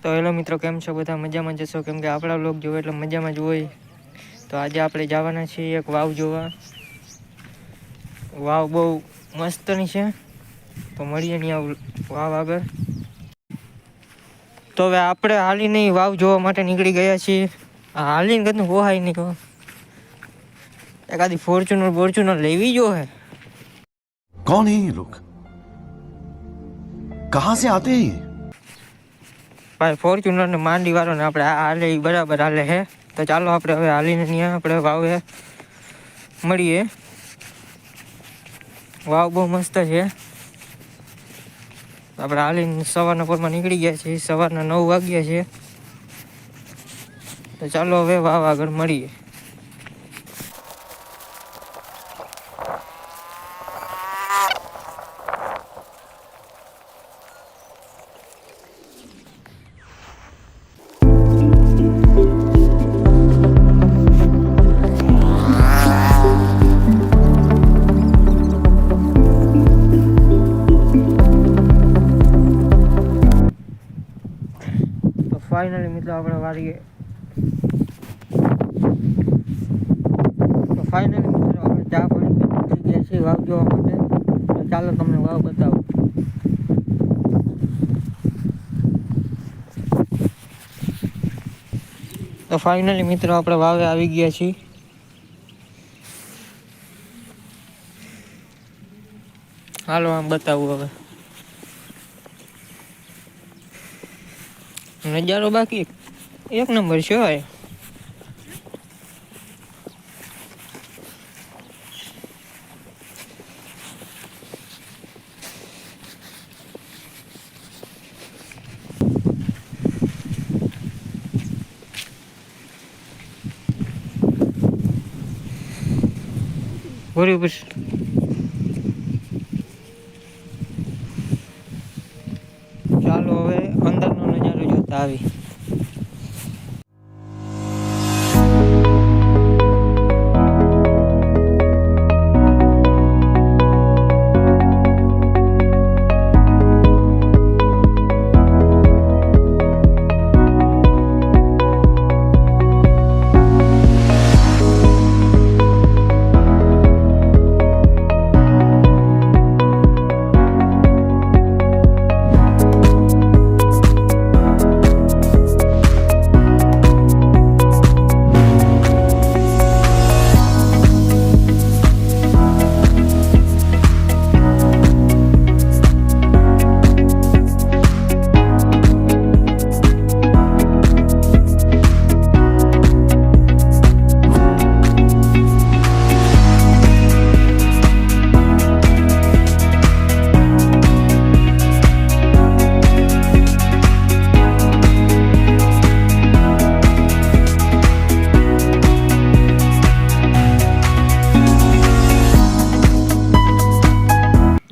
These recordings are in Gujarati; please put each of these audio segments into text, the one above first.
તો હેલો મિત્રો, કેમ છો? બધા મજામાં જશો, કેમ કે આપણા વ્લોગ જોવે એટલે મજામાં જ હોય. તો આજે આપણે જવાના છીએ એક વાવ જોવા. વાવ બહુ મસ્તની છે. તો મળીએ નહીં વાવ આગળ. તો હવે આપણે હાલીને વાવ જોવા માટે નીકળી ગયા છીએ. હાલીને કદનું હોહાય નહીં તો એકાદી ફોર્ચ્યુનર લેવી જો હે. कौन है ये लोग? कहां से आते हैं? ભાઈ ફોર્ચ્યુનર ને માંડી વાળો ને આપણે હાલે બરાબર હાલે હે. તો ચાલો આપણે હવે હાલીને ત્યાં આપણે વાવે મળીએ. વાવ બહુ મસ્ત છે. આપણે હાલીને સવારના પોરમાં નીકળી ગયા છીએ. સવારના 9 વાગ્યા છે. તો ચાલો હવે વાવ આગળ મળીએ. ફાઇનલી મિત્રો આપણે વાળીએ. તો ફાઇનલી મિત્રો આપણે ચા પાણી પી ગયા છીએ વાવ જોવા માટે. તો ચાલો તમને વાવ બતાવું. તો ફાઇનલી મિત્રો આપણે વાવે આવી ગયા છીએ. હાલો આમ બતાવું હવે નજારો. બાકી એક નંબર છે ભાઈ. બરોબર. ચાલો હવે અંદરનો નજારો જોતા આવી.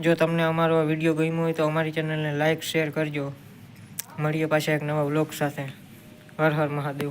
જો તમને અમારો આ વિડીયો ગમ્યો હોય તો અમારી ચેનલને લાઈક શેર કરજો. મળીએ પાછા એક નવા વ્લોગ સાથે. હર હર મહાદેવ.